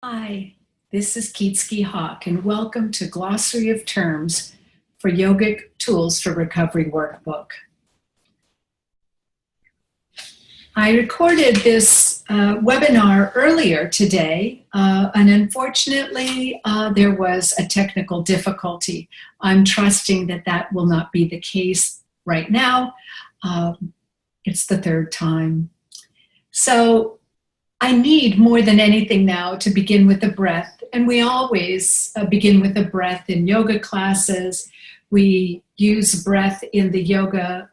Hi, this is Kyczy Hawk, and welcome to Glossary of Terms for Yogic Tools for Recovery workbook. I recorded this webinar earlier today, and unfortunately, there was a technical difficulty. I'm trusting that that will not be the case right now. It's the third time. So I need more than anything now to begin with the breath. And we always begin with the breath in yoga classes. We use breath in the yoga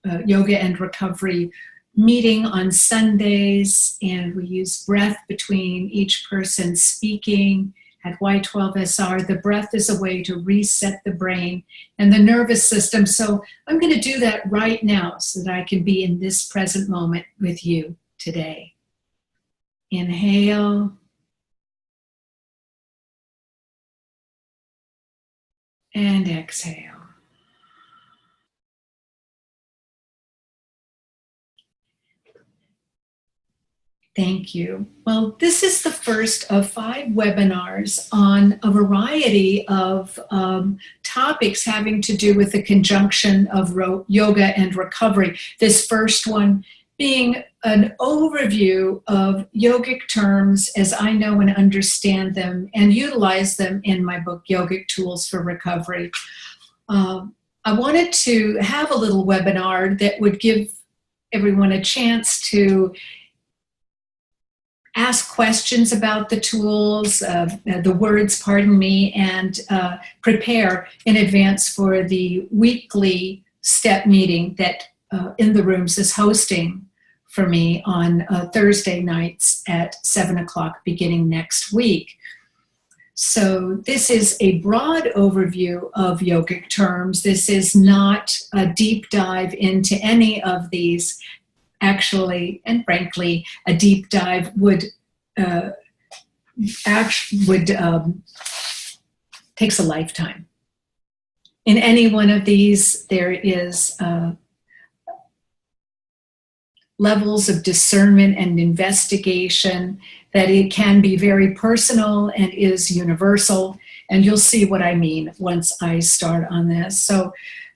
and recovery meeting on Sundays. And we use breath between each person speaking at Y12SR. The breath is a way to reset the brain and the nervous system. So I'm going to do that right now so that I can be in this present moment with you today. Inhale. And exhale. Thank you. Well, this is the first of 5 webinars on a variety of topics having to do with the conjunction of yoga and recovery. This first one being an overview of yogic terms as I know and understand them and utilize them in my book, Yogic Tools for Recovery. I wanted to have a little webinar that would give everyone a chance to ask questions about the tools, the words, pardon me, and prepare in advance for the weekly step meeting that In the Rooms is hosting for me on Thursday nights at 7 o'clock beginning next week. So this is a broad overview of yogic terms. This is not a deep dive into any of these. Actually, and frankly, a deep dive takes a lifetime. In any one of these, there is levels of discernment and investigation that it can be very personal and is universal. And you'll see what I mean once I start on this. So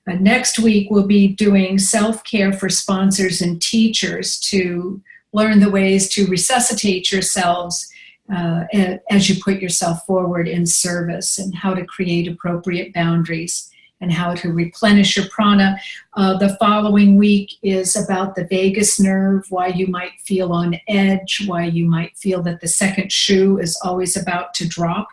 next week, we'll be doing self-care for sponsors and teachers to learn the ways to resuscitate yourselves as you put yourself forward in service, and how to create appropriate boundaries and how to replenish your prana. The following week is about the vagus nerve, why you might feel on edge, why you might feel that the second shoe is always about to drop.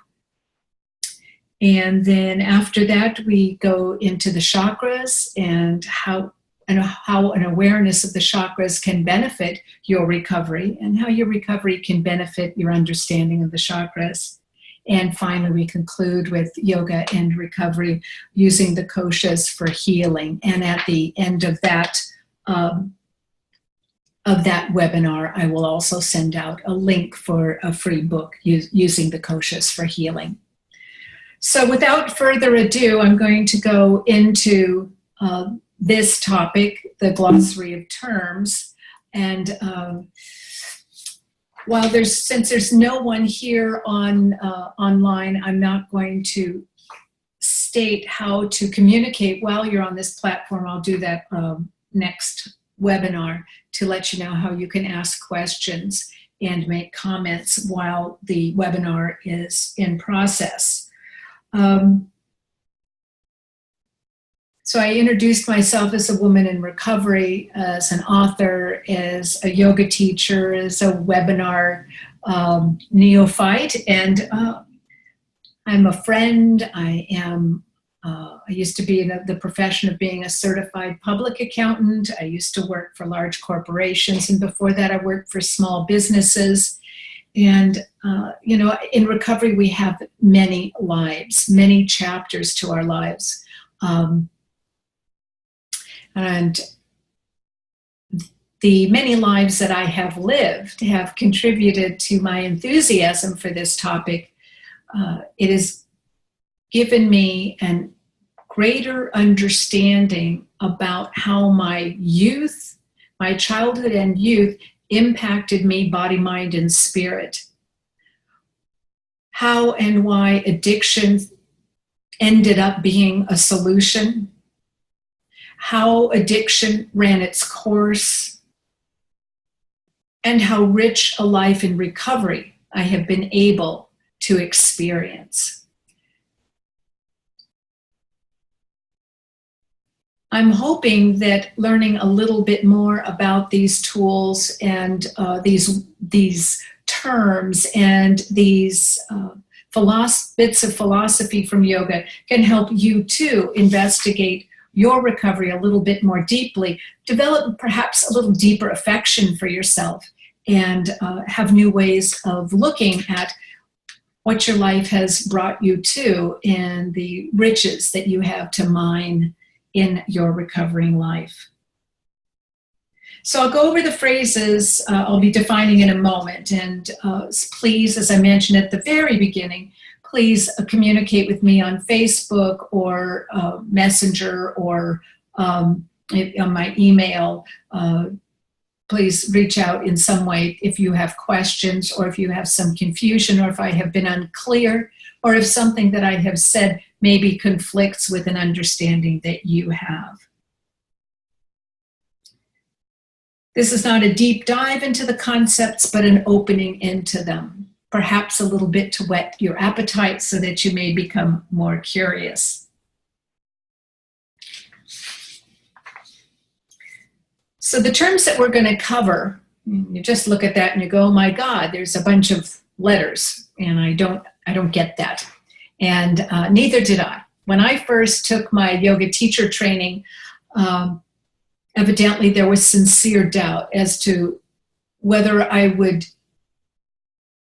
And then after that, we go into the chakras and how an awareness of the chakras can benefit your recovery, and how your recovery can benefit your understanding of the chakras. And finally, we conclude with yoga and recovery using the koshas for healing. And at the end of that webinar, I will also send out a link for a free book using the koshas for healing. So without further ado, I'm going to go into this topic, the glossary of terms. And since there's no one here online, I'm not going to state how to communicate while you're on this platform. I'll do that next webinar to let you know how you can ask questions and make comments while the webinar is in process. So I introduced myself as a woman in recovery, as an author, as a yoga teacher, as a webinar neophyte, and I'm a friend. I used to be in the profession of being a certified public accountant. I used to work for large corporations, and before that I worked for small businesses. And, in recovery, we have many lives, many chapters to our lives. And the many lives that I have lived have contributed to my enthusiasm for this topic. It has given me a greater understanding about how my youth, my childhood and youth, impacted me, body, mind, and spirit. how and why addiction ended up being a solution, how addiction ran its course, and how rich a life in recovery I have been able to experience. I'm hoping that learning a little bit more about these tools and these terms and these bits of philosophy from yoga can help you too investigate your recovery a little bit more deeply, develop perhaps a little deeper affection for yourself, and have new ways of looking at what your life has brought you to and the riches that you have to mine in your recovering life. So I'll go over the phrases I'll be defining in a moment, and please, as I mentioned at the very beginning, please communicate with me on Facebook or Messenger or on my email. Please reach out in some way if you have questions or if you have some confusion or if I have been unclear or if something that I have said maybe conflicts with an understanding that you have. This is not a deep dive into the concepts, but an opening into them. Perhaps a little bit to whet your appetite so that you may become more curious. So the terms that we're going to cover, you just look at that and you go, oh my God, there's a bunch of letters, and I don't get that. And neither did I. When I first took my yoga teacher training, evidently there was sincere doubt as to whether I would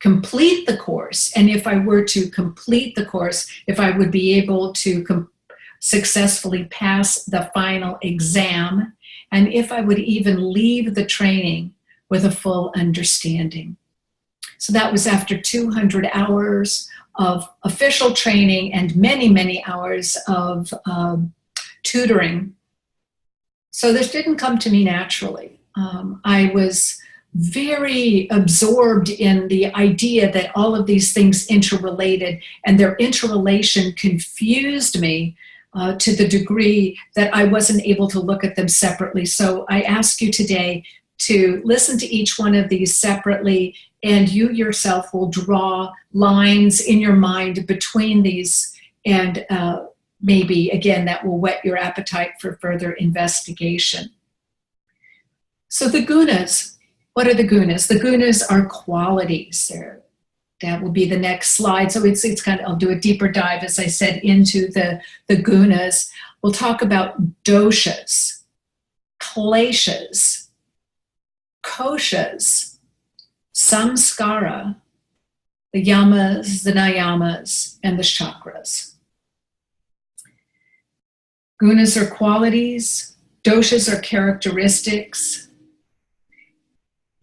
complete the course, and if I were to complete the course, if I would be able to successfully pass the final exam, and if I would even leave the training with a full understanding. So that was after 200 hours of official training and many, many hours of tutoring. So this didn't come to me naturally. I was very absorbed in the idea that all of these things interrelated, and their interrelation confused me to the degree that I wasn't able to look at them separately. So I ask you today to listen to each one of these separately, and you yourself will draw lines in your mind between these, and maybe, again, that will whet your appetite for further investigation. So the gunas. What are the gunas? The gunas are qualities. That will be the next slide. So it's kind of, I'll do a deeper dive, as I said, into the gunas. We'll talk about doshas, kleshas, koshas, samskara, the yamas, the niyamas, and the chakras. Gunas are qualities, doshas are characteristics,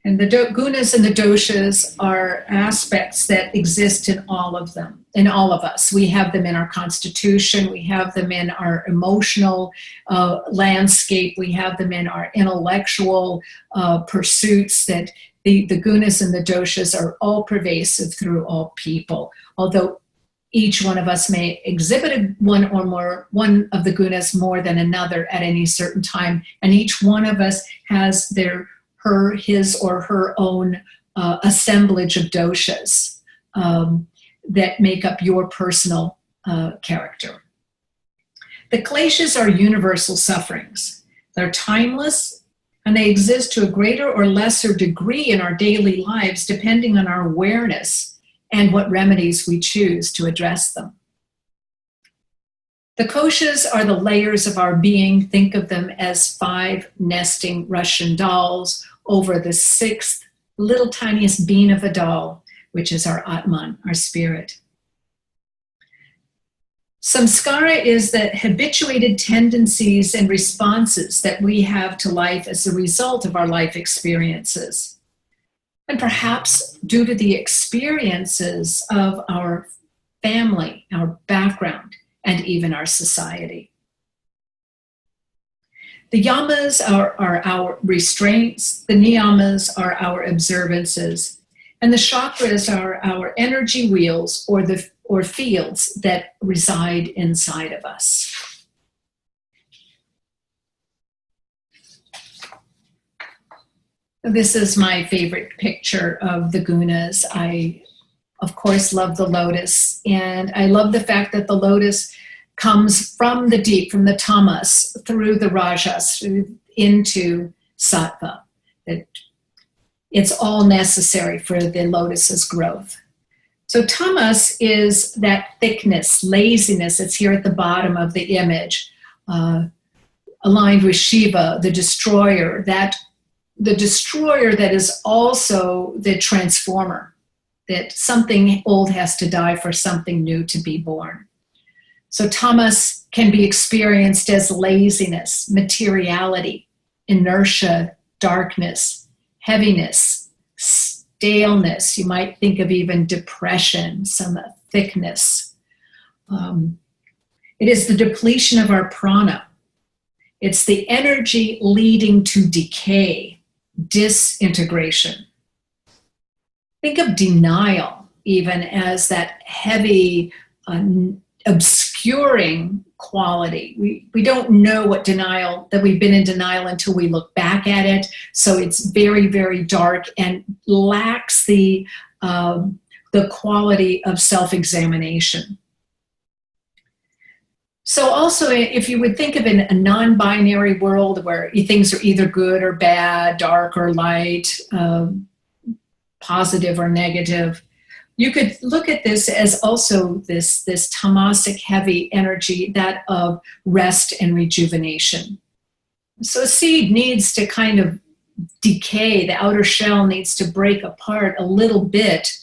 and the gunas and the doshas are aspects that exist in all of them, in all of us. We have them in our constitution, we have them in our emotional landscape, we have them in our intellectual pursuits, that the gunas and the doshas are all pervasive through all people. Although each one of us may exhibit one of the gunas more than another at any certain time, and each one of us has his or her own assemblage of doshas that make up your personal character. The kleshas are universal sufferings. They're timeless, and they exist to a greater or lesser degree in our daily lives, depending on our awareness and what remedies we choose to address them. The koshas are the layers of our being. Think of them as 5 nesting Russian dolls over the 6th little tiniest bean of a doll, which is our Atman, our spirit. Samskara is the habituated tendencies and responses that we have to life as a result of our life experiences, and perhaps due to the experiences of our family, our background, and even our society. The yamas are our restraints, the niyamas are our observances, And the chakras are our energy wheels or fields that reside inside of us. This is my favorite picture of the gunas. I, of course, love the lotus. And I love the fact that the lotus comes from the deep, from the tamas, through the rajas, into sattva. That it's all necessary for the lotus's growth. So tamas is that thickness, laziness. It's here at the bottom of the image, aligned with Shiva, the destroyer, the destroyer that is also the transformer, that something old has to die for something new to be born. So tamas can be experienced as laziness, materiality, inertia, darkness, heaviness, staleness. You might think of even depression, some thickness. It is the depletion of our prana. It's the energy leading to decay, disintegration. Think of denial even as that heavy, obscuring quality. We don't know what denial, that we've been in denial until we look back at it. So it's very, very dark and lacks the quality of self-examination. So also, if you would think of a non-binary world where things are either good or bad, dark or light, positive or negative, you could look at this as also this tamasic heavy energy, that of rest and rejuvenation. So a seed needs to kind of decay, the outer shell needs to break apart a little bit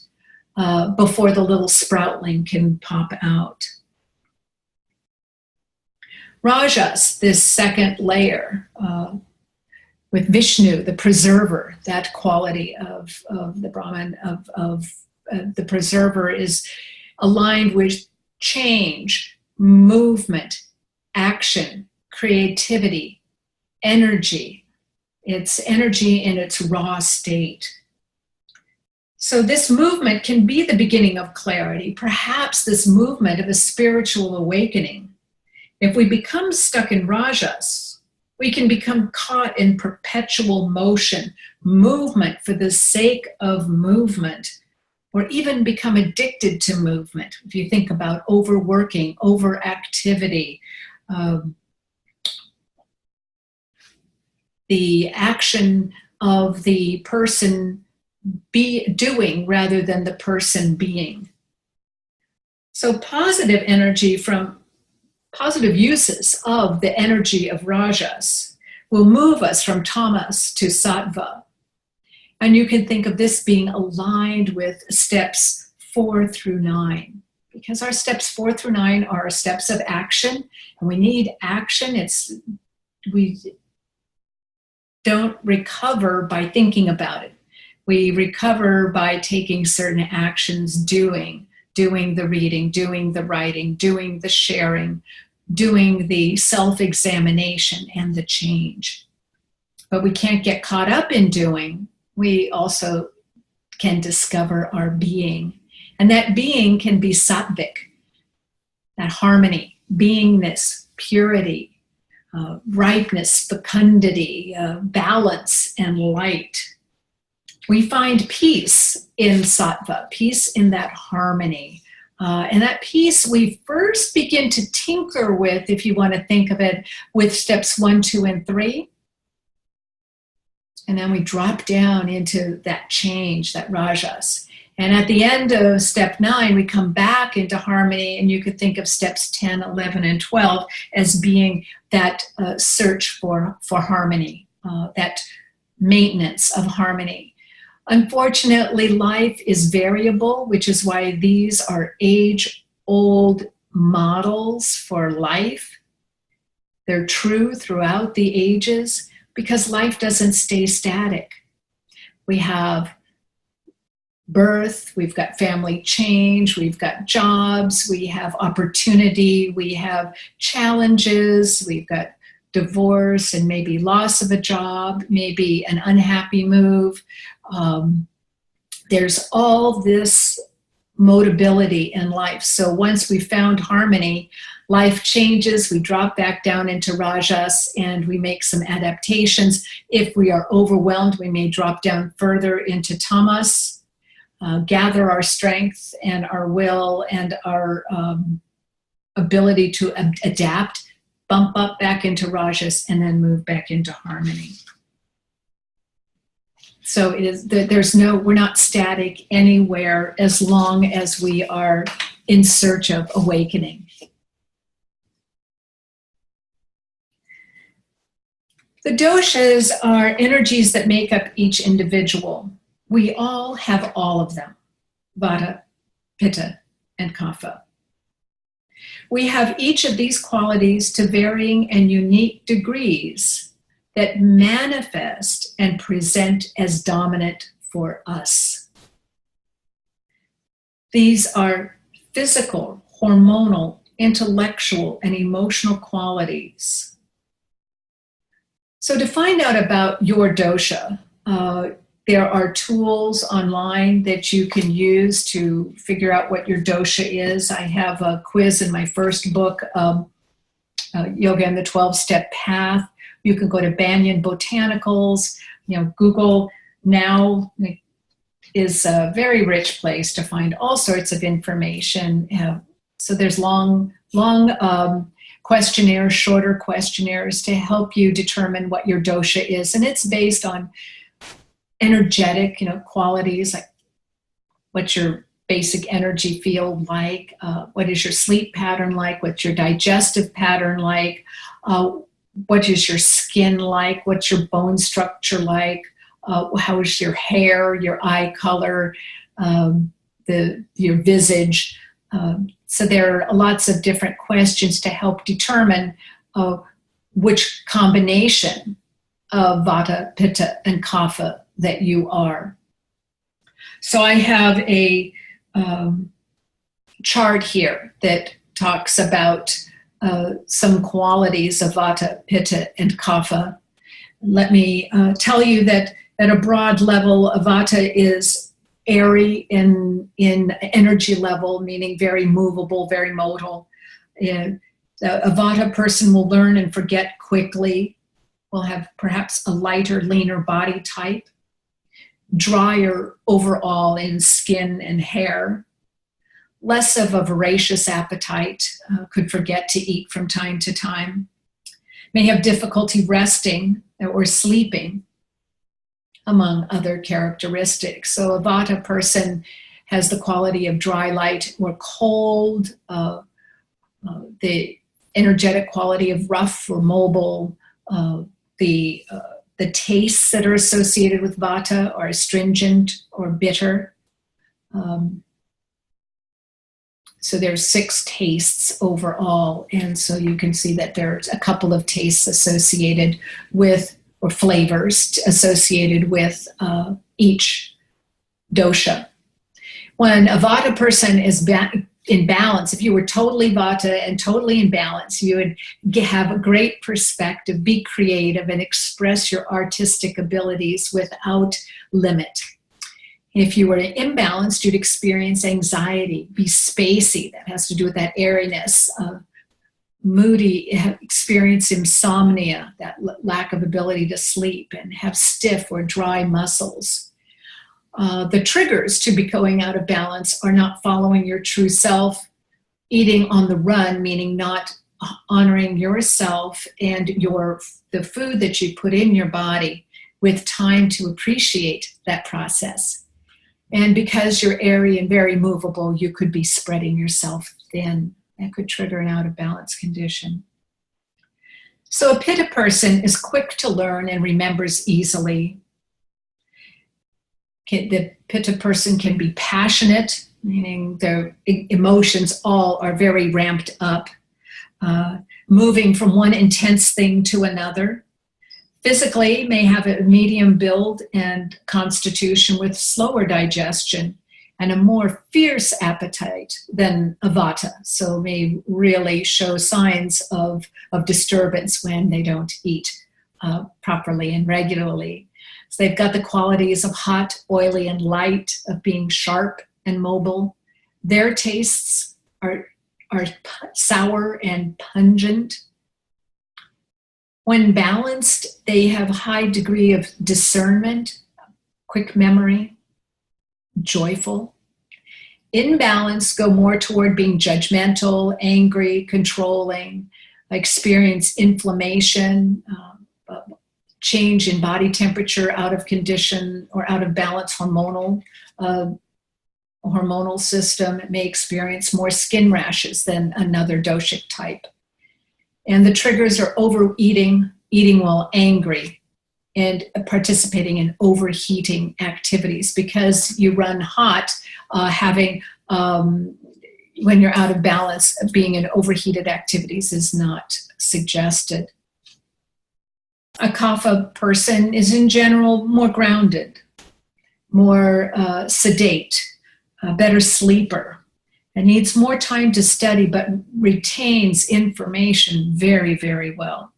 before the little sproutling can pop out. Rajas, this second layer, with Vishnu, the preserver, that quality of the Brahman, of the preserver is aligned with change, movement, action, creativity, energy. It's energy in its raw state. So this movement can be the beginning of clarity, perhaps this movement of a spiritual awakening. If we become stuck in rajas, we can become caught in perpetual motion, movement for the sake of movement, or even become addicted to movement. If you think about overworking, overactivity, the action of the person doing rather than the person being. So positive energy from positive uses of the energy of rajas will move us from tamas to sattva. And you can think of this being aligned with steps 4 through 9, because our steps 4 through 9 are steps of action, and we need action. We don't recover by thinking about it. We recover by taking certain actions, doing the reading, doing the writing, doing the sharing, doing the self-examination and the change. But we can't get caught up in doing. We also can discover our being. And that being can be sattvic, that harmony, beingness, purity, ripeness, fecundity, balance, and light. We find peace in sattva, peace in that harmony. And that peace we first begin to tinker with, if you want to think of it, with steps 1, 2, and 3. And then we drop down into that change, that rajas. And at the end of step 9, we come back into harmony, and you could think of steps 10, 11, and 12 as being that search for harmony, that maintenance of harmony. Unfortunately, life is variable, which is why these are age-old models for life. They're true throughout the ages because life doesn't stay static. We have birth, we've got family change, we've got jobs, we have opportunity, we have challenges, we've got divorce and maybe loss of a job, maybe an unhappy move, there's all this mutability in life. So once we found harmony, life changes, we drop back down into rajas and we make some adaptations. If we are overwhelmed, we may drop down further into tamas, gather our strength and our will and our ability to adapt, bump up back into rajas, and then move back into harmony. So it is, we're not static anywhere as long as we are in search of awakening. The doshas are energies that make up each individual. We all have all of them, vata, pitta, and kapha. We have each of these qualities to varying and unique degrees that manifest and present as dominant for us. These are physical, hormonal, intellectual, and emotional qualities. So to find out about your dosha, there are tools online that you can use to figure out what your dosha is. I have a quiz in my first book, Yoga and the 12-Step Path. You can go to Banyan Botanicals. Google now is a very rich place to find all sorts of information. So there's long questionnaires, shorter questionnaires to help you determine what your dosha is. And it's based on energetic, qualities, like what's your basic energy field like, what is your sleep pattern like, what's your digestive pattern like, what is your skin like, what's your bone structure like, how is your hair, your eye color, your visage. So there are lots of different questions to help determine which combination of vata, pitta, and kapha that you are. So I have a chart here that talks about some qualities of vata, pitta, and kapha. Let me tell you that at a broad level, vata is airy in energy level, meaning very movable, very modal. And a vata person will learn and forget quickly, will have perhaps a lighter, leaner body type, drier overall in skin and hair, less of a voracious appetite, could forget to eat from time to time, may have difficulty resting or sleeping, among other characteristics. So a vata person has the quality of dry, light, or cold, the energetic quality of rough or mobile, the tastes that are associated with vata are astringent or bitter. So there's 6 tastes overall, and so you can see that there's a couple of tastes associated with, or flavors associated with each dosha. When a vata person is in balance, if you were totally vata and totally in balance, you would have a great perspective, be creative, and express your artistic abilities without limit. If you were imbalanced, you'd experience anxiety, be spacey. That has to do with that airiness. Moody, experience insomnia, that lack of ability to sleep, and have stiff or dry muscles. The triggers to be going out of balance are not following your true self, eating on the run, meaning not honoring yourself and the food that you put in your body with time to appreciate that process. And because you're airy and very movable, you could be spreading yourself thin. That could trigger an out of balance condition. So a pitta person is quick to learn and remembers easily. The pitta person can be passionate, meaning their emotions all are very ramped up, moving from one intense thing to another. Physically, may have a medium build and constitution with slower digestion and a more fierce appetite than a vata, so may really show signs of disturbance when they don't eat properly and regularly. So they've got the qualities of hot, oily, and light, of being sharp and mobile. Their tastes are sour and pungent. When balanced, they have a high degree of discernment, quick memory, joyful. Imbalanced go more toward being judgmental, angry, controlling, experience inflammation, change in body temperature, out of condition or out of balance hormonal system. It may experience more skin rashes than another doshic type. And the triggers are overeating, eating while angry, and participating in overheating activities, because you run hot, when you're out of balance, being in overheated activities is not suggested. A kapha person is in general more grounded, more sedate, a better sleeper, and needs more time to study, but retains information very, very well.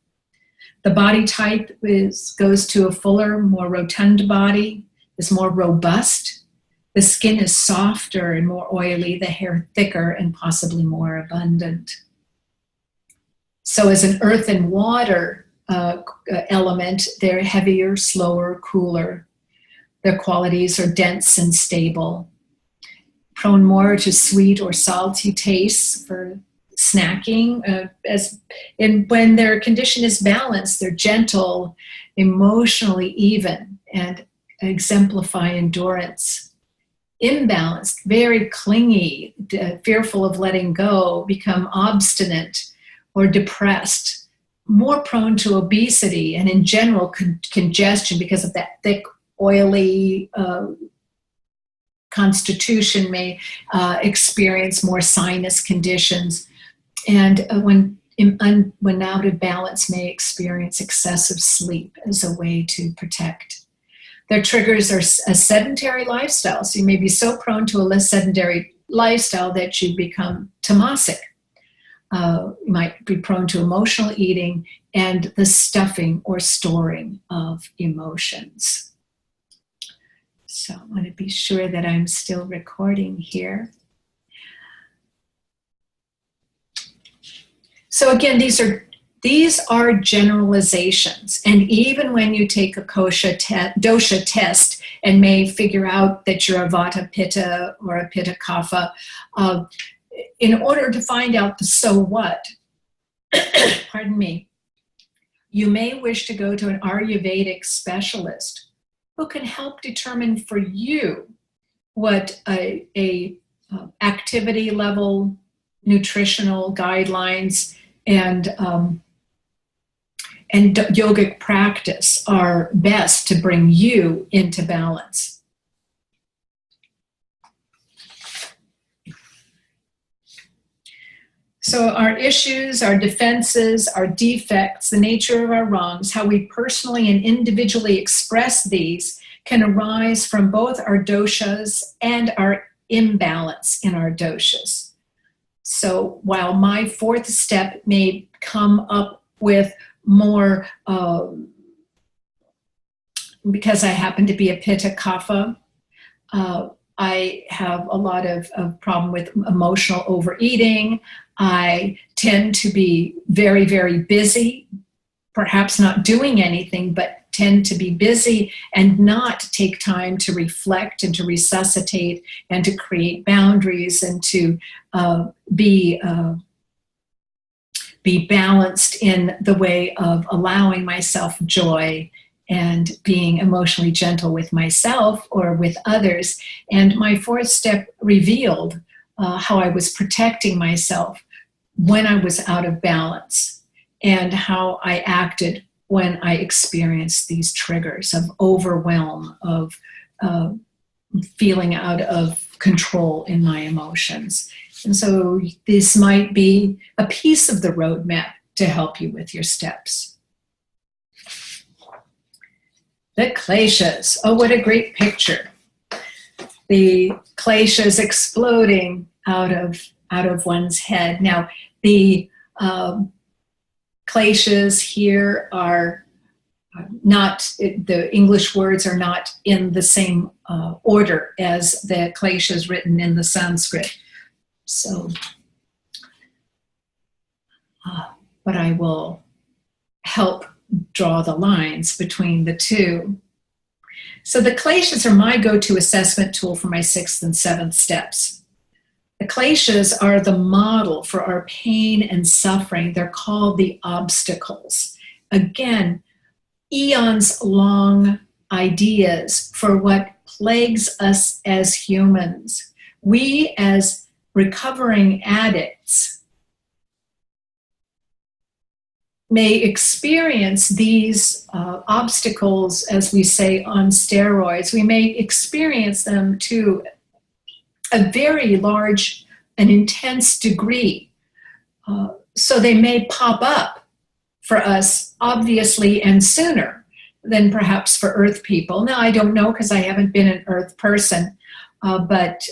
The body type goes to a fuller, more rotund body, is more robust. The skin is softer and more oily, the hair thicker and possibly more abundant. So as an earth and water element, they're heavier, slower, cooler. Their qualities are dense and stable, prone more to sweet or salty tastes for snacking. When their condition is balanced, they're gentle, emotionally even, and exemplify endurance. Imbalanced, very clingy, fearful of letting go, become obstinate or depressed, more prone to obesity and in general congestion because of that thick, oily constitution, may experience more sinus conditions, and when out of balance, may experience excessive sleep as a way to protect. Their triggers are a sedentary lifestyle, so you may be so prone to a less sedentary lifestyle that you become tamasic. You might be prone to emotional eating and the stuffing or storing of emotions. So I want to be sure that I'm still recording here. So again, these are generalizations, and even when you take a dosha test and may figure out that you're a vata pitta or a pitta kapha, in order to find out the so what, pardon me, you may wish to go to an Ayurvedic specialist who can help determine for you what a activity level, nutritional guidelines, and yogic practice are best to bring you into balance. So our issues, our defenses, our defects, the nature of our wrongs, how we personally and individually express these can arise from both our doshas and our imbalance in our doshas. So while my fourth step may come up with more, because I happen to be a pitta kapha, I have a lot of problem with emotional overeating. I tend to be very, very busy, perhaps not doing anything, but tend to be busy and not take time to reflect and to resuscitate and to create boundaries and to be balanced in the way of allowing myself joy and being emotionally gentle with myself or with others. And my fourth step revealed how I was protecting myself when I was out of balance and how I acted when I experienced these triggers of overwhelm, of feeling out of control in my emotions. And so this might be a piece of the roadmap to help you with your steps. The kleshas. Oh, what a great picture. The kleshas exploding out of one's head. Now, the kleshas here are the English words are not in the same order as the kleshas written in the Sanskrit. So, but I will help draw the lines between the two. So the kleshas are my go-to assessment tool for my 6th and 7th steps. The kleshas are the model for our pain and suffering. They're called the obstacles. Again, eons long ideas for what plagues us as humans. We as recovering addicts may experience these obstacles, as we say, on steroids. We may experience them to a very large and intense degree. So they may pop up for us, obviously, and sooner than perhaps for Earth people. Now, I don't know because I haven't been an Earth person, but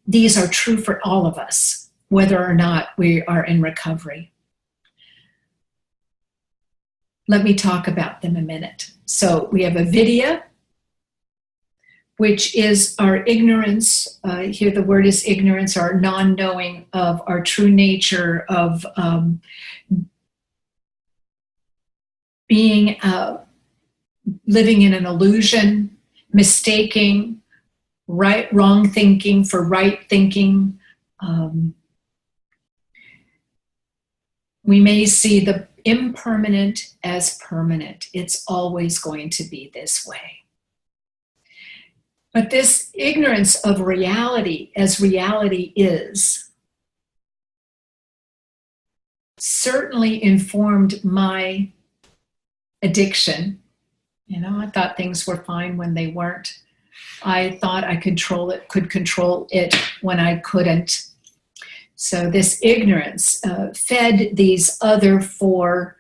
these are true for all of us, whether or not we are in recovery. Let me talk about them a minute. So we have avidya, which is our ignorance. Here the word is ignorance, our non-knowing of our true nature, of being, living in an illusion, mistaking wrong thinking for right thinking. We may see the impermanent as permanent. It's always going to be this way. But this ignorance of reality as reality is certainly informed my addiction. You know, I thought things were fine when they weren't. I thought I could control it when I couldn't. So this ignorance fed these other 4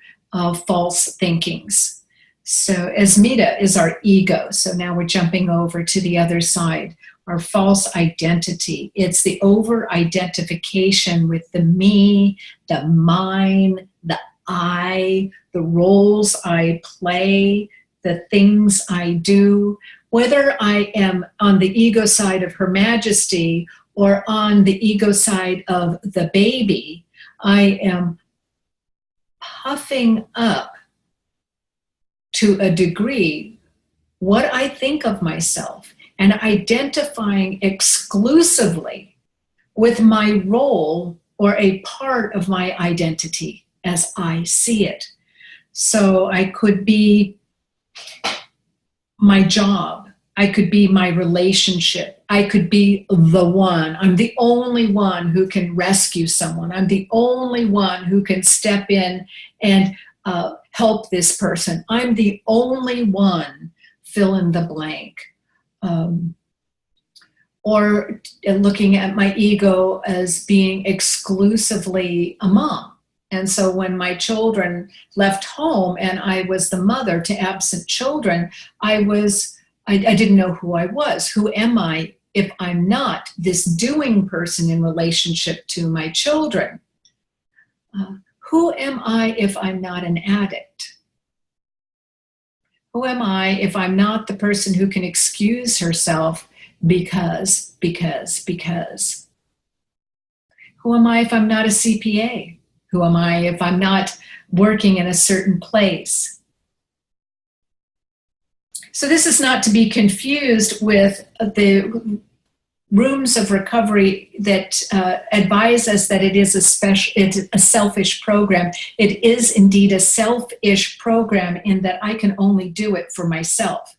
false thinkings. So asmita is our ego. So now we're jumping over to the other side, our false identity. It's the over-identification with the me, the mine, the I, the roles I play, the things I do. Whether I am on the ego side of Her Majesty or on the ego side of the baby, I am puffing up to a degree what I think of myself and identifying exclusively with my role or a part of my identity as I see it. So I could be my job, I could be my relationship, I could be the one. I'm the only one who can rescue someone. I'm the only one who can step in and help this person. I'm the only one, fill in the blank. Or looking at my ego as being exclusively a mom. And so when my children left home and I was the mother to absent children, I didn't know who I was. Who am I if I'm not this doing person in relationship to my children? Who am I if I'm not an addict? Who am I if I'm not the person who can excuse herself because? Who am I if I'm not a CPA? Who am I if I'm not working in a certain place? So this is not to be confused with the rooms of recovery that advise us that it is it's a selfish program. It is indeed a selfish program in that I can only do it for myself.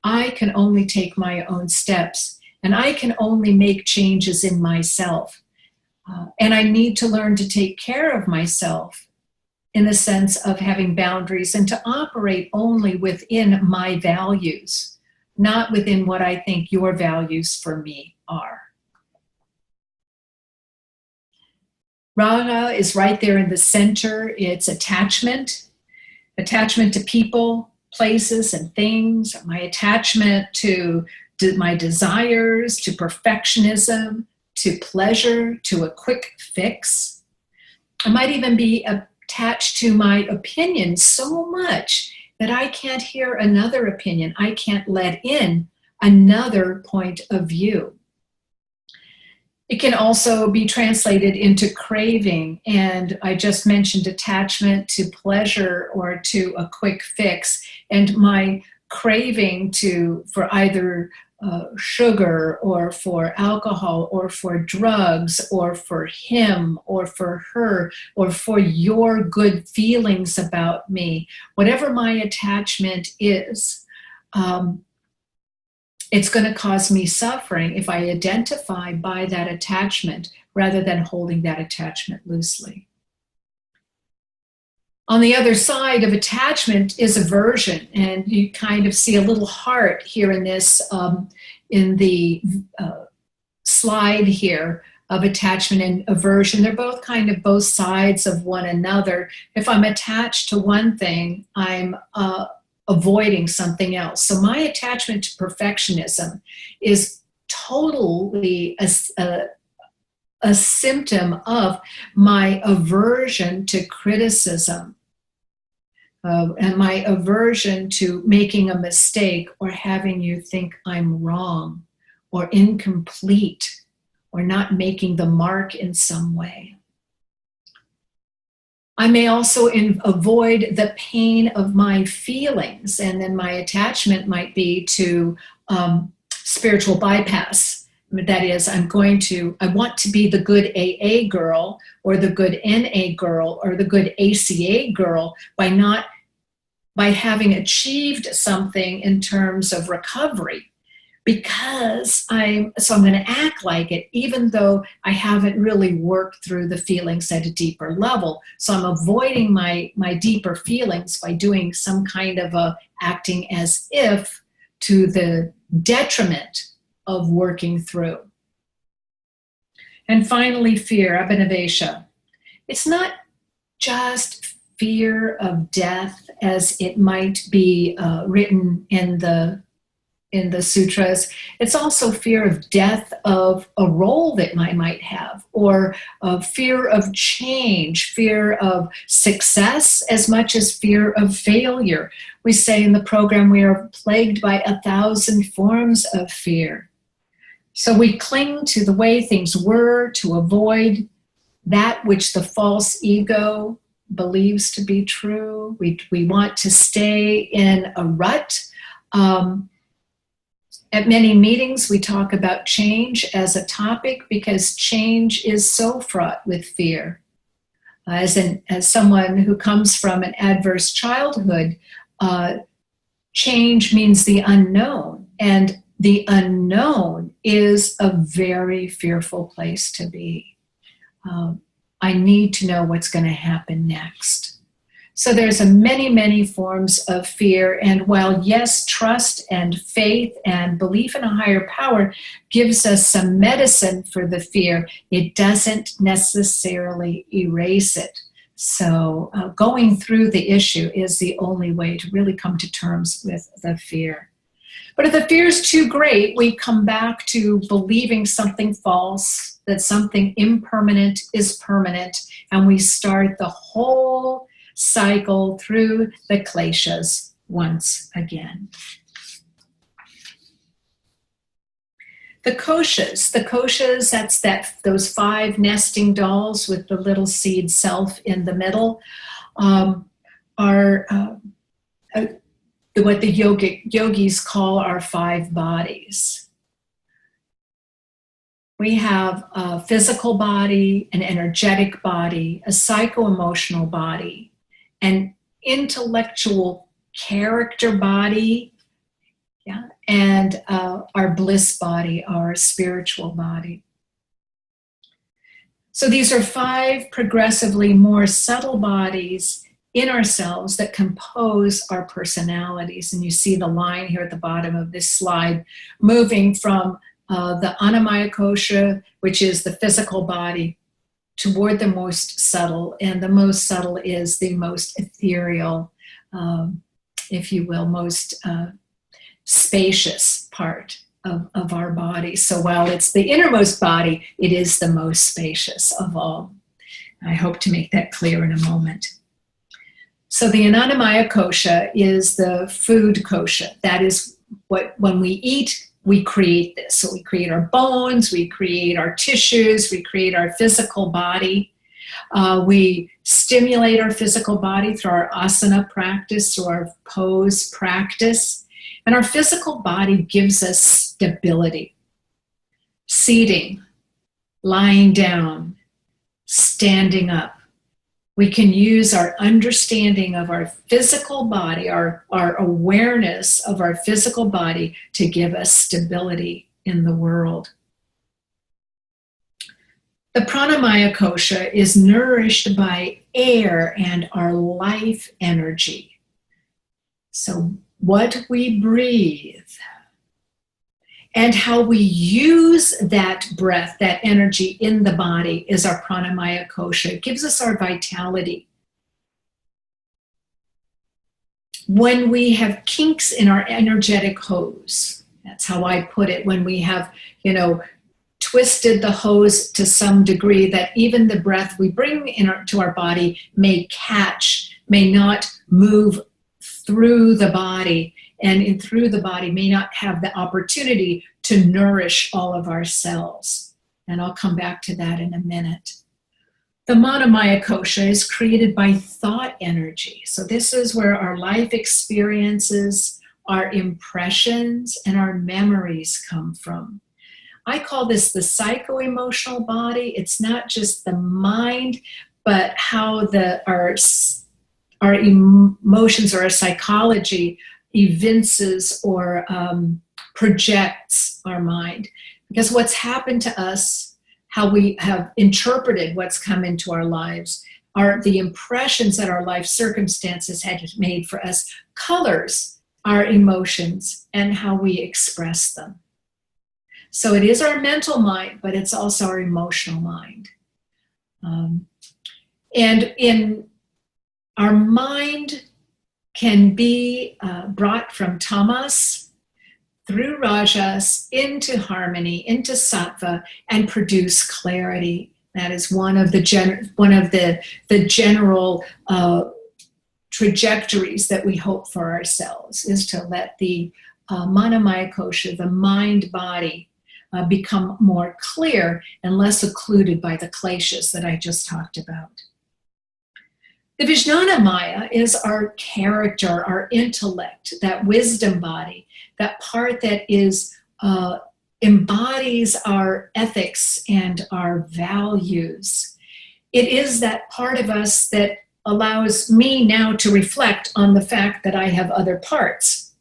I can only take my own steps, and I can only make changes in myself. And I need to learn to take care of myself in the sense of having boundaries and to operate only within my values, not within what I think your values for me are. Raga is right there in the center. It's attachment to people, places, and things, my attachment to my desires, to perfectionism, to pleasure, to a quick fix. It might even be attached to my opinion so much that I can't hear another opinion. I can't let in another point of view. It can also be translated into craving, and I just mentioned attachment to pleasure or to a quick fix, and my craving for either sugar or for alcohol or for drugs or for him or for her or for your good feelings about me, whatever my attachment is, it's going to cause me suffering if I identify by that attachment rather than holding that attachment loosely. On the other side of attachment is aversion, and you kind of see a little heart here in this, in the slide here of attachment and aversion. They're both kind of both sides of one another. If I'm attached to one thing, I'm avoiding something else. So my attachment to perfectionism is totally a symptom of my aversion to criticism and my aversion to making a mistake or having you think I'm wrong or incomplete or not making the mark in some way. I may also avoid the pain of my feelings, and then my attachment might be to spiritual bypass. That is, I want to be the good AA girl or the good NA girl or the good ACA girl by having achieved something in terms of recovery, because I'm going to act like it, even though I haven't really worked through the feelings at a deeper level. So I'm avoiding my deeper feelings by doing some kind of acting as if to the detriment of working through. And finally, fear, abhinavesha. It's not just fear of death as it might be written in the sutras. It's also fear of death of a role that I might have, or fear of change, fear of success as much as fear of failure. We say in the program we are plagued by 1,000 forms of fear. So we cling to the way things were to avoid that which the false ego believes to be true. We want to stay in a rut. At many meetings, we talk about change as a topic because change is so fraught with fear. As someone who comes from an adverse childhood, change means the unknown, and the unknown is a very fearful place to be. I need to know what's going to happen next. So there's many, many forms of fear. And while, yes, trust and faith and belief in a higher power gives us some medicine for the fear, it doesn't necessarily erase it. So going through the issue is the only way to really come to terms with the fear. But if the fear is too great, we come back to believing something false, that something impermanent is permanent, and we start the whole cycle through the kleshas once again. The koshas, that's those 5 nesting dolls with the little seed self in the middle, are what the yogis call our 5 bodies. We have a physical body, an energetic body, a psycho-emotional body, an intellectual character body, and our bliss body, our spiritual body. So these are 5 progressively more subtle bodies in ourselves that compose our personalities. And you see the line here at the bottom of this slide, moving from the Annamaya kosha, which is the physical body, toward the most subtle. And the most subtle is the most ethereal, if you will, most spacious part of our body. So while it's the innermost body, it is the most spacious of all. I hope to make that clear in a moment. So the Anandamaya kosha is the food kosha. That is what, when we eat, we create this. So we create our bones, we create our tissues, we create our physical body. We stimulate our physical body through our asana practice, through our pose practice. And our physical body gives us stability. Seating, lying down, standing up. We can use our understanding of our physical body, our awareness of our physical body to give us stability in the world. The pranamaya kosha is nourished by air and our life energy. So what we breathe and how we use that breath, that energy in the body is our pranamaya kosha. It gives us our vitality. When we have kinks in our energetic hose, that's how I put it, when we have, twisted the hose to some degree that even the breath we bring to our body may not move through the body, and through the body may not have the opportunity to nourish all of our cells. And I'll come back to that in a minute. The Manomaya kosha is created by thought energy. So this is where our life experiences, our impressions, and our memories come from. I call this the psycho-emotional body. It's not just the mind, but how our emotions or our psychology evinces or projects our mind. Because what's happened to us, how we have interpreted what's come into our lives, are the impressions that our life circumstances had made for us, colors our emotions and how we express them. So it is our mental mind, but it's also our emotional mind. And in our mind can be brought from tamas through rajas into harmony, into sattva, and produce clarity. That is one of the general trajectories that we hope for ourselves, is to let the Manomaya kosha, the mind-body, become more clear and less occluded by the kleshas that I just talked about. The Vijnana Maya is our character, our intellect, that wisdom body, that part that is embodies our ethics and our values. It is that part of us that allows me now to reflect on the fact that I have other parts.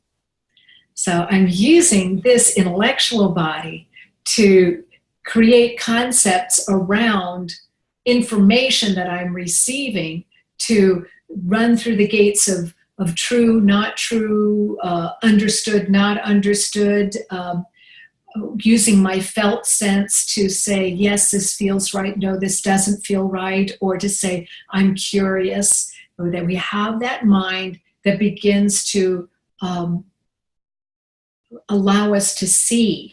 So I'm using this intellectual body to create concepts around information that I'm receiving, to run through the gates of true, not true, understood, not understood, using my felt sense to say, yes, this feels right, no, this doesn't feel right, or to say, I'm curious, or that we have that mind that begins to allow us to see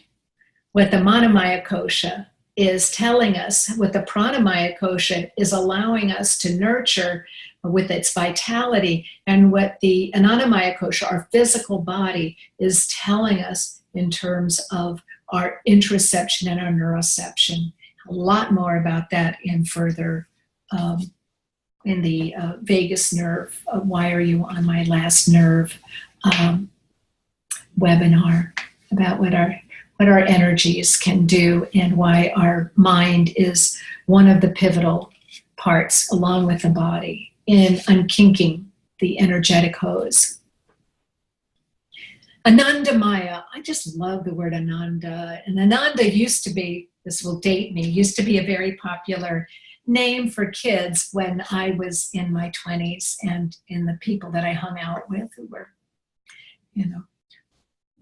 what the Manomaya kosha is telling us, what the Pranamaya kosha is allowing us to nurture with its vitality, and what the Anandamaya kosha, our physical body, is telling us in terms of our interoception and our neuroception. A lot more about that in further, in the vagus nerve, Why Are You on My Last Nerve webinar, about what our energies can do and why our mind is one of the pivotal parts, along with the body, in unkinking the energetic hose. Anandamaya, I just love the word Ananda. And Ananda used to be, this will date me, used to be a very popular name for kids when I was in my 20s, and in the people that I hung out with who were,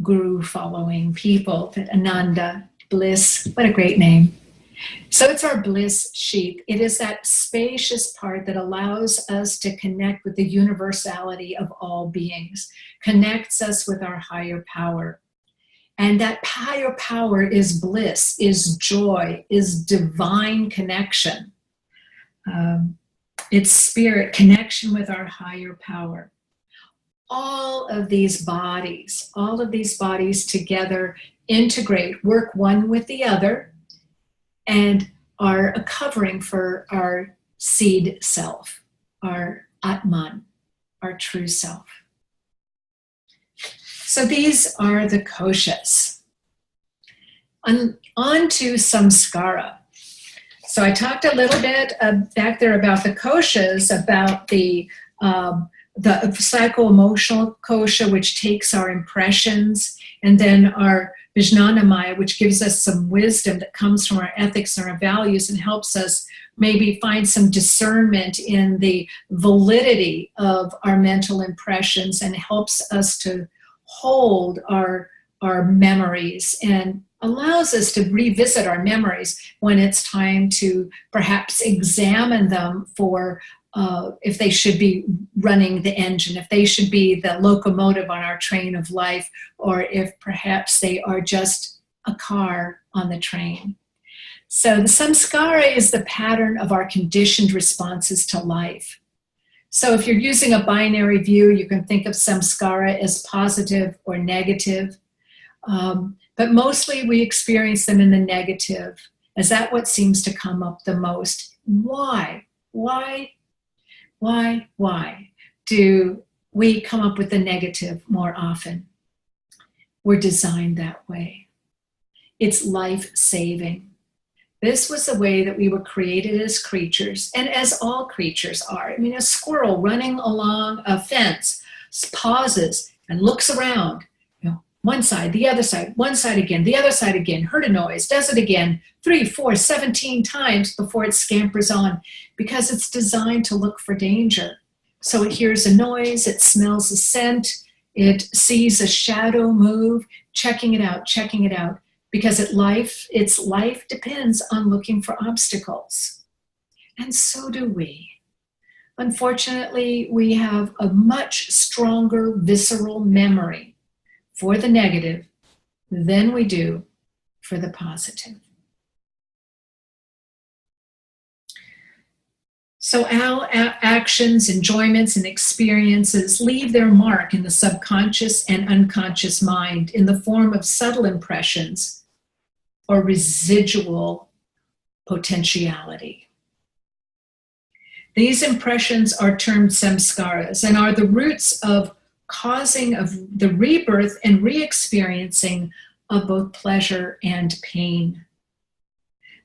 guru following people, that Ananda, bliss, what a great name. So it's our bliss sheath. It is that spacious part that allows us to connect with the universality of all beings, connects us with our higher power. And that higher power is bliss, is joy, is divine connection. It's spirit, connection with our higher power. All of these bodies together integrate, work one with the other, and are a covering for our seed self, our Atman, our true self. So these are the koshas. On to samskara. So I talked a little bit back there about the koshas, about the psycho-emotional kosha, which takes our impressions, and then our Vijnanamaya, which gives us some wisdom that comes from our ethics and our values and helps us maybe find some discernment in the validity of our mental impressions and helps us to hold our memories and allows us to revisit our memories when it's time to perhaps examine them for if they should be running the engine, if they should be the locomotive on our train of life, or if perhaps they are just a car on the train. So the samskara is the pattern of our conditioned responses to life. So if you're using a binary view, you can think of samskara as positive or negative. But mostly we experience them in the negative. Is that what seems to come up the most? Why do we come up with the negative more often? We're designed that way. It's life-saving. This was the way that we were created as creatures, and as all creatures are. I mean, a squirrel running along a fence pauses and looks around. One side, the other side, one side again, the other side again, heard a noise, does it again, 3, 4, 17 times before it scampers on, because it's designed to look for danger. So it hears a noise, it smells a scent, it sees a shadow move, checking it out, because its life depends on looking for obstacles. And so do we. Unfortunately, we have a much stronger visceral memory for the negative than we do for the positive. So our actions, enjoyments, and experiences leave their mark in the subconscious and unconscious mind in the form of subtle impressions or residual potentiality. These impressions are termed samskaras and are the roots of causing of the rebirth and re-experiencing of both pleasure and pain.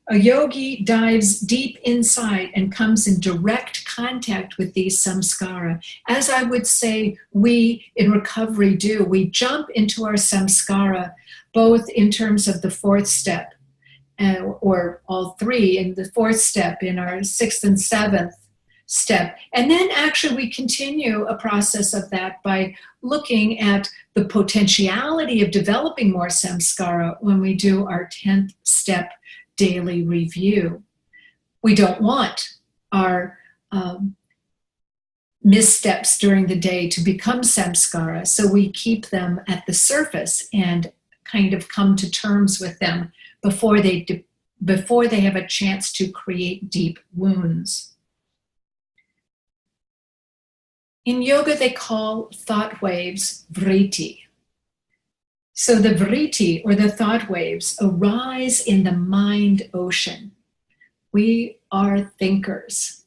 A yogi dives deep inside and comes in direct contact with these samskara. As I would say we in recovery do, we jump into our samskara both in terms of the fourth step, or all three in the fourth step, in our sixth and seventh step. And then actually we continue a process of that by looking at the potentiality of developing more samskara when we do our 10th step daily review. We don't want our missteps during the day to become samskara, so we keep them at the surface and kind of come to terms with them before they have a chance to create deep wounds. In yoga, they call thought waves vritti. So the vritti, or the thought waves, arise in the mind ocean. We are thinkers.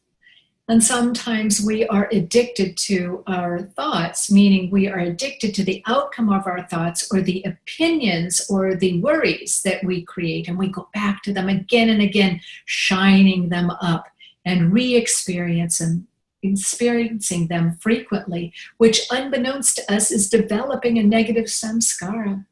And sometimes we are addicted to our thoughts, meaning we are addicted to the outcome of our thoughts or the opinions or the worries that we create. And we go back to them again and again, shining them up and re-experiencing them frequently, which unbeknownst to us is developing a negative samskara.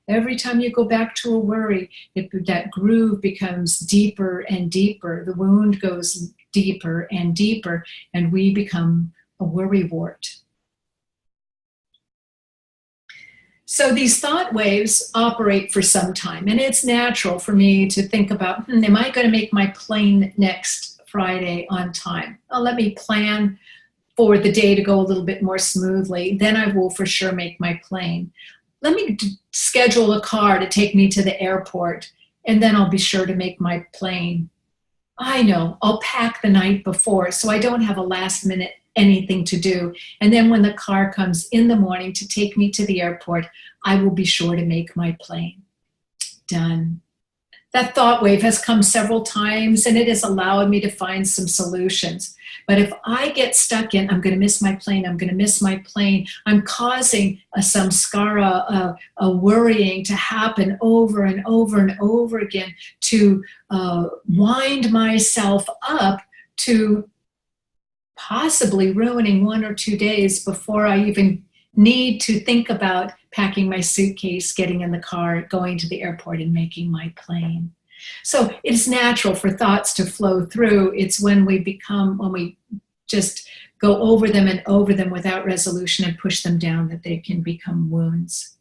Every time you go back to a worry, that groove becomes deeper and deeper. The wound goes deeper and deeper, and we become a worrywart. So these thought waves operate for some time, and it's natural for me to think about, am I going to make my plane next Friday on time? Well, let me plan for the day to go a little bit more smoothly. Then I will for sure make my plane. Let me schedule a car to take me to the airport, and then I'll be sure to make my plane. I know, I'll pack the night before so I don't have a last minute anything to do. And then when the car comes in the morning to take me to the airport, I will be sure to make my plane. Done. That thought wave has come several times and it has allowed me to find some solutions. But if I get stuck in, I'm going to miss my plane, I'm going to miss my plane, I'm causing a samskara, a worrying to happen over and over and over again to wind myself up to possibly ruining 1 or 2 days before I even need to think about packing my suitcase, getting in the car, going to the airport, and making my plane. So it's natural for thoughts to flow through. It's when we just go over them and over them without resolution and push them down that they can become wounds.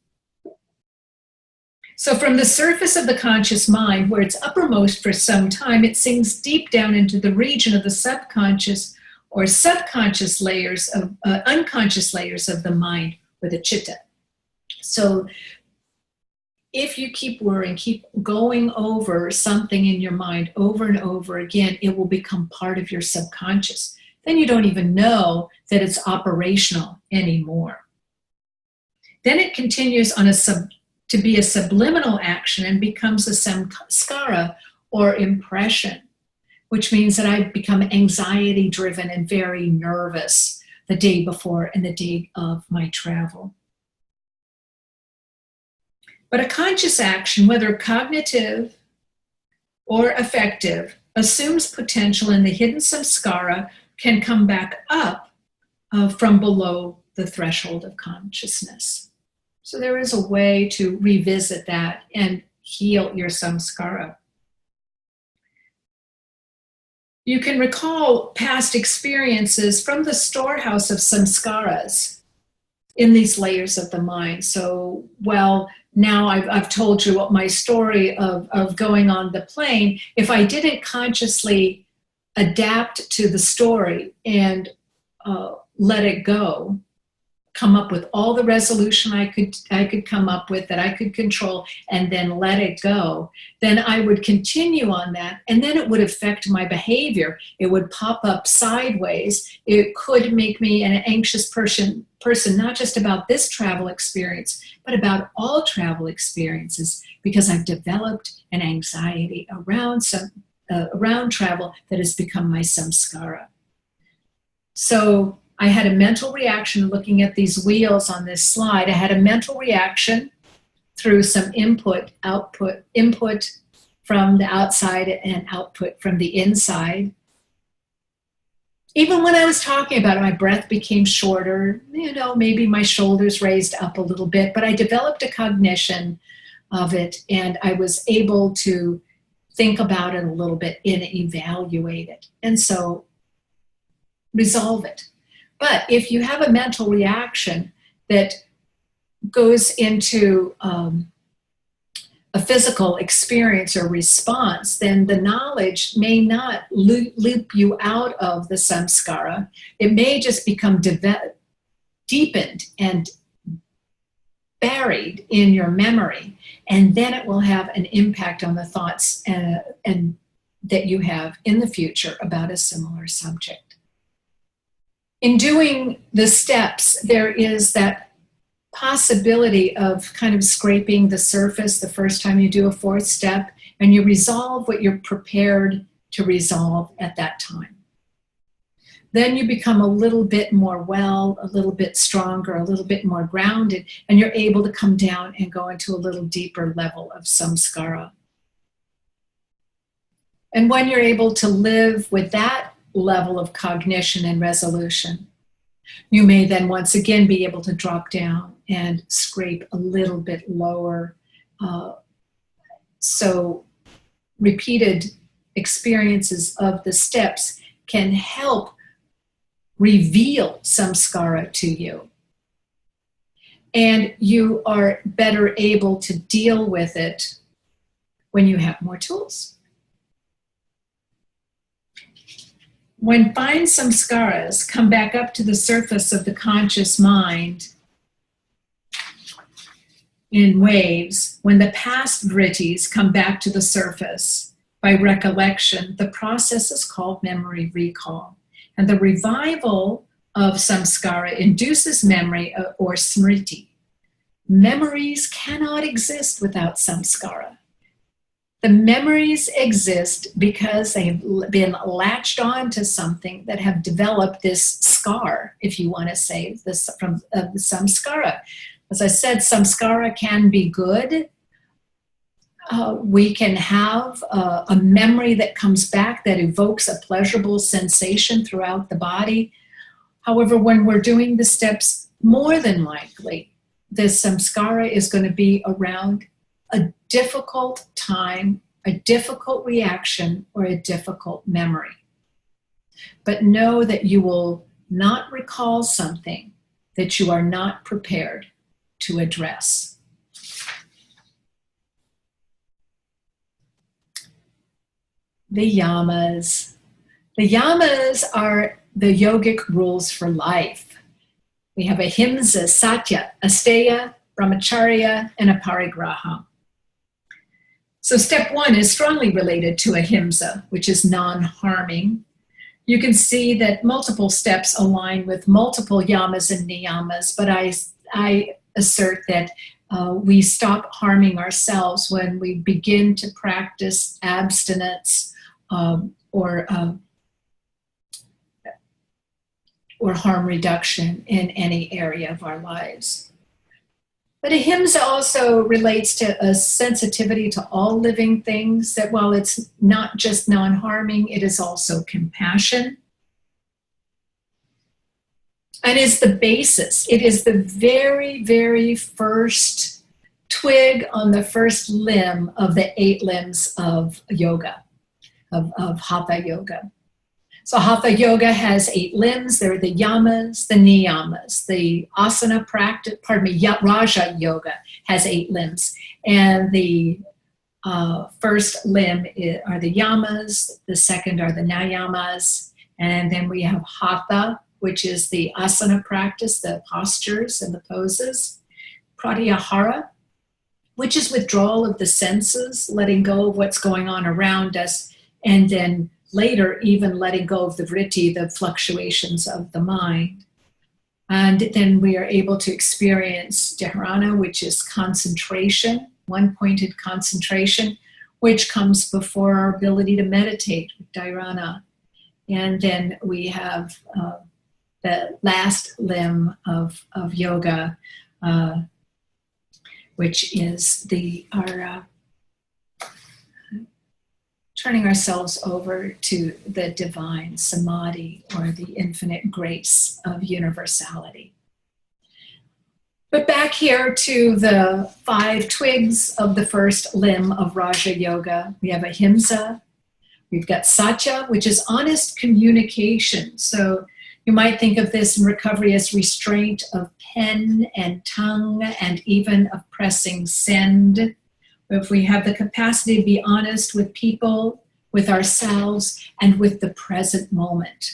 So from the surface of the conscious mind, where it's uppermost for some time, it sinks deep down into the region of the subconscious or subconscious layers of unconscious layers of the mind, or the chitta. So if you keep worrying, keep going over something in your mind over and over again, it will become part of your subconscious. Then you don't even know that it's operational anymore. Then it continues on to be a subliminal action and becomes a samskara, or impression, which means that I become anxiety driven and very nervous the day before and the day of my travel. But a conscious action, whether cognitive or affective, assumes potential, and the hidden samskara can come back up from below the threshold of consciousness. So there is a way to revisit that and heal your samskara. You can recall past experiences from the storehouse of samskaras in these layers of the mind. So, well, now I've told you what my story of going on the plane. If I didn't consciously adapt to the story and let it go, come up with all the resolution I could come up with that I could control, and then let it go, then I would continue on that, and then it would affect my behavior. It would pop up sideways. It could make me an anxious person, not just about this travel experience, but about all travel experiences, because I've developed an anxiety around travel that has become my samskara. So I had a mental reaction looking at these wheels on this slide. I had a mental reaction through some input from the outside and output from the inside. Even when I was talking about it, my breath became shorter, maybe my shoulders raised up a little bit, but I developed a cognition of it, and I was able to think about it a little bit and evaluate it, and so resolve it. But if you have a mental reaction that goes into a physical experience or response, then the knowledge may not loop you out of the samskara. It may just become deepened and buried in your memory, and then it will have an impact on the thoughts and that you have in the future about a similar subject. In doing the steps, there is that possibility of kind of scraping the surface the first time you do a fourth step, and you resolve what you're prepared to resolve at that time. Then you become a little bit more a little bit stronger, a little bit more grounded, and you're able to come down and go into a little deeper level of samskara. And when you're able to live with that level of cognition and resolution, you may then once again be able to drop down and scrape a little bit lower. So repeated experiences of the steps can help reveal samskara to you. And you are better able to deal with it when you have more tools. When fine samskaras come back up to the surface of the conscious mind in waves, when the past vrittis come back to the surface, by recollection, the process is called memory recall. And the revival of samskara induces memory or smriti. Memories cannot exist without samskara. The memories exist because they've been latched on to something that have developed this scar, if you want to say, this from the samskara. As I said, samskara can be good. We can have a memory that comes back that evokes a pleasurable sensation throughout the body. However, when we're doing the steps, more than likely, the samskara is going to be around a difficult time, a difficult reaction, or a difficult memory. But know that you will not recall something that you are not prepared to address. The yamas. The yamas are the yogic rules for life. We have ahimsa, satya, asteya, brahmacharya, and aparigraha. So step 1 is strongly related to ahimsa, which is non-harming. You can see that multiple steps align with multiple yamas and niyamas, but I assert that we stop harming ourselves when we begin to practice abstinence or harm reduction in any area of our lives. But ahimsa also relates to a sensitivity to all living things, that while it's not just non-harming, it is also compassion. And is the basis. It is the very, very first twig on the first limb of the 8 limbs of yoga, of Hatha yoga. So Hatha yoga has 8 limbs. There are the yamas, the niyamas, the asana practice, Raja yoga has 8 limbs. And the first limb are the yamas, the second are the niyamas, and then we have Hatha, which is the asana practice, the postures and the poses. Pratyahara, which is withdrawal of the senses, letting go of what's going on around us, and then later, even letting go of the vritti, the fluctuations of the mind. And then we are able to experience dharana, which is concentration, one-pointed concentration, which comes before our ability to meditate with dharana. And then we have the last limb of yoga, which is our turning ourselves over to the divine samadhi, or the infinite grace of universality. But back here to the 5 twigs of the first limb of Raja Yoga. We have ahimsa, we've got satya, which is honest communication. So you might think of this in recovery as restraint of pen and tongue, and even of pressing send. If we have the capacity to be honest with people, with ourselves, and with the present moment.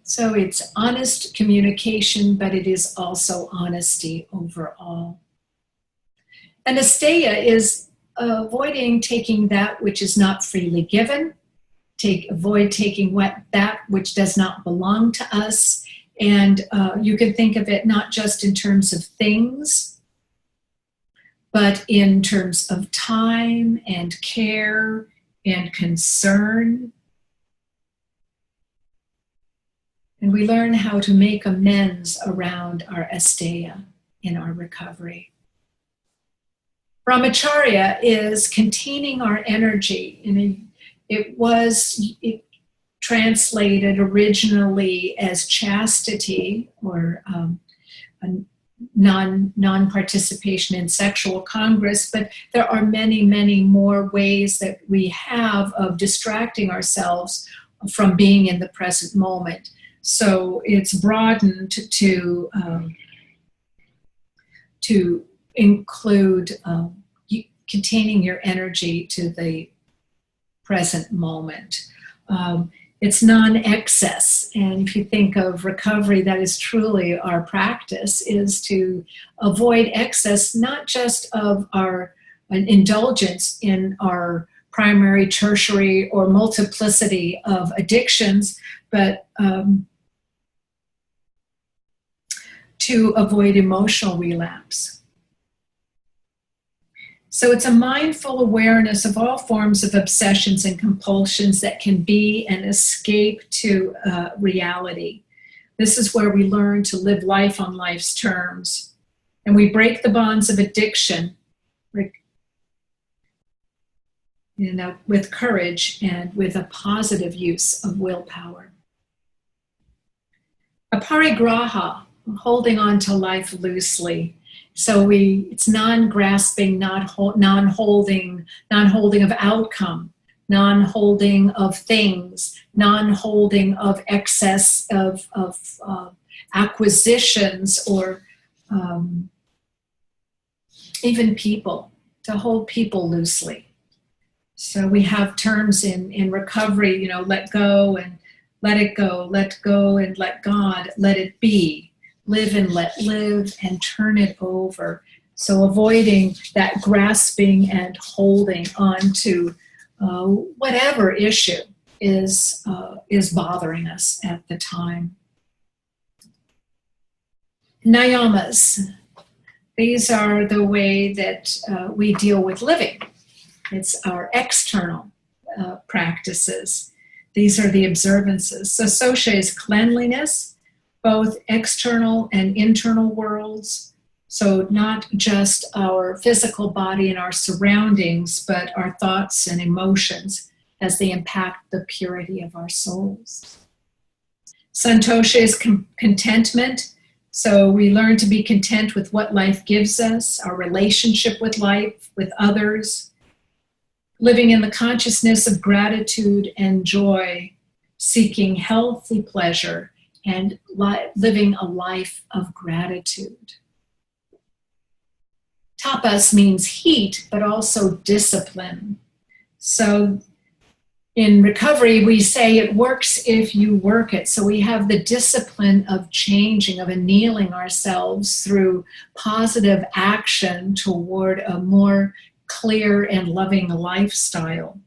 So it's honest communication, but it is also honesty overall. And asteya is avoiding taking that which is not freely given, avoid taking that which does not belong to us. And you can think of it not just in terms of things, but in terms of time and care and concern. And we learn how to make amends around our asteya in our recovery. Brahmacharya is containing our energy. It translated originally as chastity, or non-participation in sexual congress, but there are many, many more ways that we have of distracting ourselves from being in the present moment. So it's broadened to include containing your energy to the present moment. It's non-excess, and if you think of recovery, that is truly our practice, is to avoid excess, not just of our indulgence in our primary, tertiary, or multiplicity of addictions, but to avoid emotional relapse. So it's a mindful awareness of all forms of obsessions and compulsions that can be an escape to reality. This is where we learn to live life on life's terms. And we break the bonds of addiction, with courage and with a positive use of willpower. Aparigraha, holding on to life loosely. So it's non-grasping, non-holding of outcome, non-holding of things, non-holding of excess of acquisitions or even people, to hold people loosely. So we have terms in recovery, let go and let it go and let God, let it be. Live and let live and turn it over. So avoiding that grasping and holding on to whatever issue is bothering us at the time. Niyamas. These are the way that we deal with living. It's our external practices. These are the observances. So Sosha is cleanliness, both external and internal worlds. So not just our physical body and our surroundings, but our thoughts and emotions as they impact the purity of our souls. Santosha is contentment. So we learn to be content with what life gives us, our relationship with life, with others, living in the consciousness of gratitude and joy, seeking healthy pleasure, and living a life of gratitude. Tapas means heat, but also discipline. So in recovery, we say it works if you work it. So we have the discipline of changing, of annealing ourselves through positive action toward a more clear and loving lifestyle.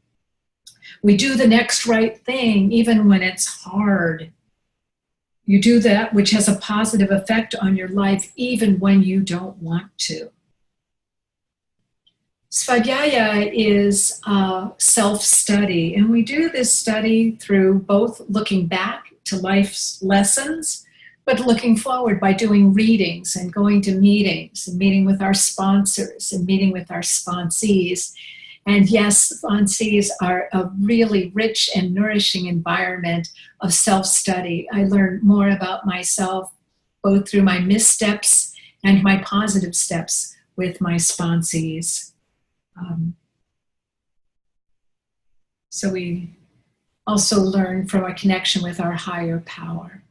We do the next right thing, even when it's hard. You do that which has a positive effect on your life, even when you don't want to. Svadhyaya is self-study, and we do this study through both looking back to life's lessons, but looking forward by doing readings and going to meetings and meeting with our sponsors and meeting with our sponsees. And yes, sponsees are a really rich and nourishing environment of self-study. I learn more about myself both through my missteps and my positive steps with my sponsees. So we also learn from a connection with our higher power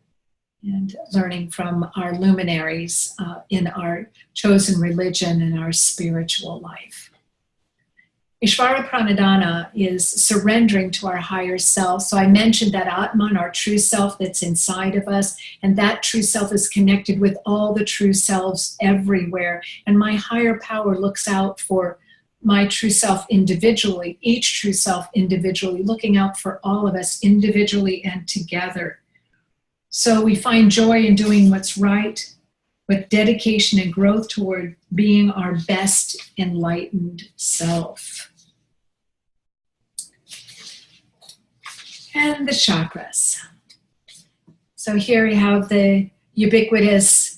and learning from our luminaries in our chosen religion and our spiritual life. Ishvara Pranadhana is surrendering to our higher self. So I mentioned that Atman, our true self that's inside of us, and that true self is connected with all the true selves everywhere. And my higher power looks out for my true self individually, each true self individually, looking out for all of us individually and together. So we find joy in doing what's right with dedication and growth toward being our best enlightened self. And the chakras. So here we have the ubiquitous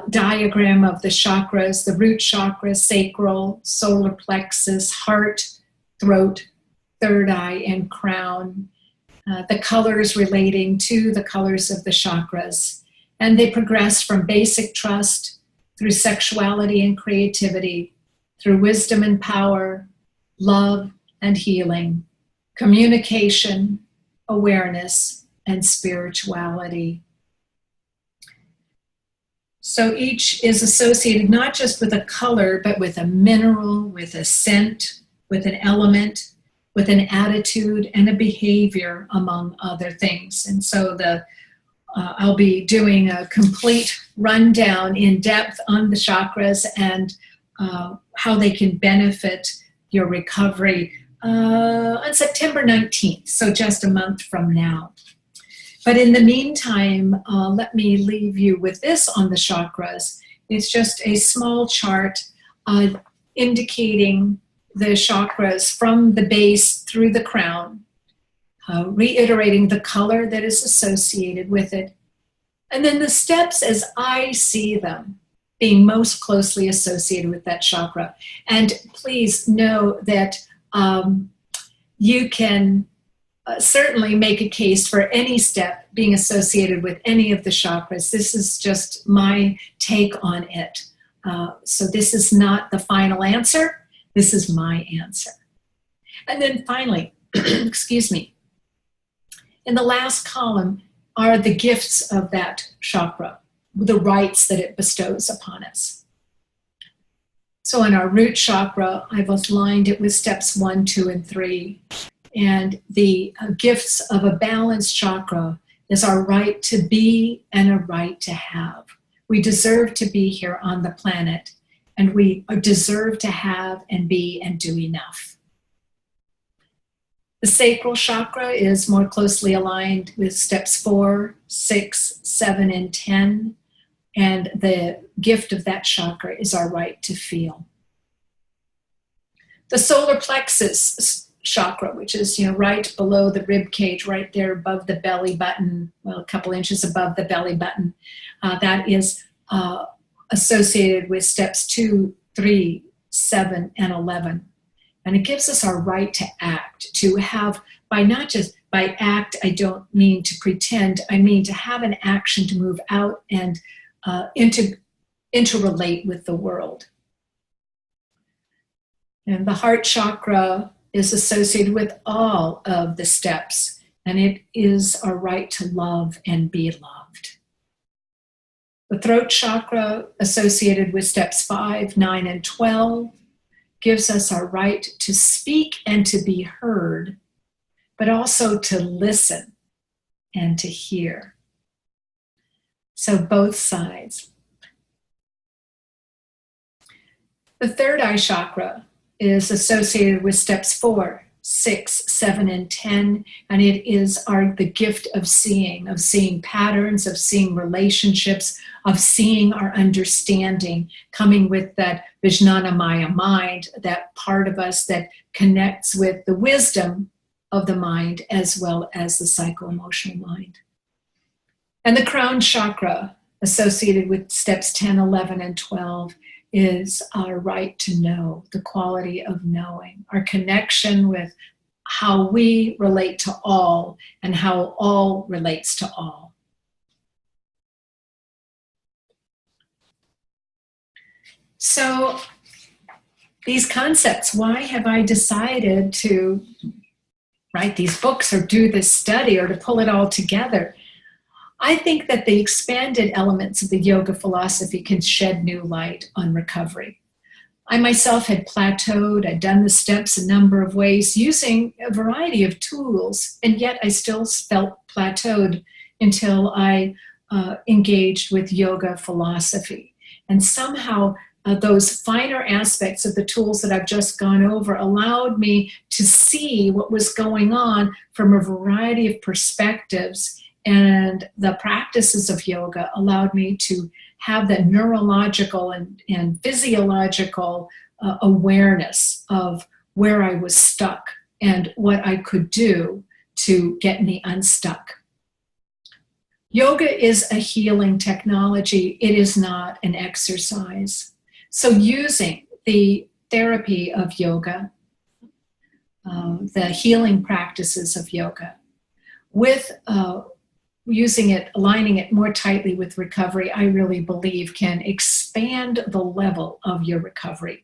diagram of the chakras, the root chakra, sacral, solar plexus, heart, throat, third eye, and crown. The colors relating to the colors of the chakras. And they progress from basic trust through sexuality and creativity, through wisdom and power, love and healing, communication, awareness, and spirituality. So each is associated not just with a color, but with a mineral, with a scent, with an element, with an attitude and a behavior, among other things. And so I'll be doing a complete rundown in depth on the chakras and how they can benefit your recovery on September 19th, so just a month from now. But in the meantime, let me leave you with this on the chakras. It's just a small chart indicating the chakras from the base through the crown, reiterating the color that is associated with it, and then the steps as I see them being most closely associated with that chakra. And please know that you can certainly make a case for any step being associated with any of the chakras. This is just my take on it. So this is not the final answer. This is my answer. And then finally, excuse me, in the last column are the gifts of that chakra, the rights that it bestows upon us. So in our root chakra, I've aligned it with steps 1, 2, and 3. And the gifts of a balanced chakra is our right to be and a right to have. We deserve to be here on the planet, and we deserve to have and be and do enough. The sacral chakra is more closely aligned with steps 4, 6, 7, and 10. And the gift of that chakra is our right to feel. The solar plexus chakra, which is right below the rib cage, right there above the belly button, well, a couple inches above the belly button, that is associated with steps 2, 3, 7, and 11. And it gives us our right to act, to have, by not just by act, I don't mean to pretend, I mean to have an action to move out and interrelate with the world. And the heart chakra is associated with all of the steps, and it is our right to love and be loved. The throat chakra, associated with steps 5, 9, and 12, gives us our right to speak and to be heard, but also to listen and to hear. So both sides. The third eye chakra is associated with steps 4, 6, 7, and 10, and it is the gift of seeing patterns, of seeing relationships, of seeing our understanding, coming with that Vijnana Maya mind, that part of us that connects with the wisdom of the mind as well as the psycho-emotional mind. And the crown chakra, associated with steps 10, 11, and 12, is our right to know, the quality of knowing, our connection with how we relate to all and how all relates to all. So these concepts, why have I decided to write these books or do this study or to pull it all together? I think that the expanded elements of the yoga philosophy can shed new light on recovery. I myself had plateaued. I'd done the steps a number of ways using a variety of tools, and yet I still felt plateaued until I engaged with yoga philosophy. And somehow those finer aspects of the tools that I've just gone over allowed me to see what was going on from a variety of perspectives. And the practices of yoga allowed me to have that neurological and physiological awareness of where I was stuck and what I could do to get me unstuck. Yoga is a healing technology. It is not an exercise. So using the therapy of yoga, the healing practices of yoga, with using it, aligning it more tightly with recovery, I really believe can expand the level of your recovery.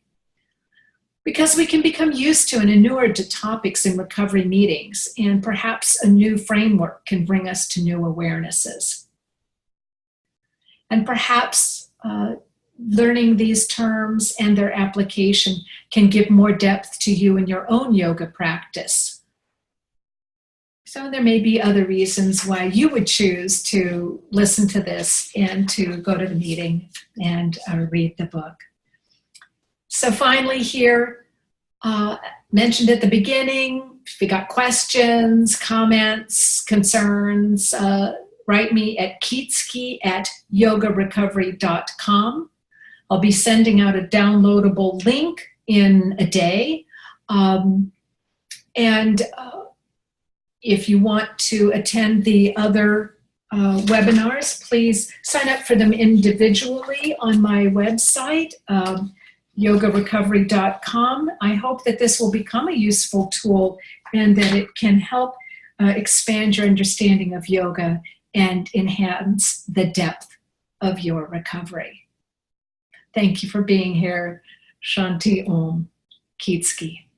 Because we can become used to and inured to topics in recovery meetings, and perhaps a new framework can bring us to new awarenesses. And perhaps learning these terms and their application can give more depth to you in your own yoga practice. So there may be other reasons why you would choose to listen to this and to go to the meeting and read the book. So finally here, mentioned at the beginning, if you got questions, comments, concerns, write me at kyczy@yogarecovery.com. I'll be sending out a downloadable link in a day. If you want to attend the other webinars, please sign up for them individually on my website, yogarecovery.com. I hope that this will become a useful tool and that it can help expand your understanding of yoga and enhance the depth of your recovery. Thank you for being here. Shanti Om. Kyczy.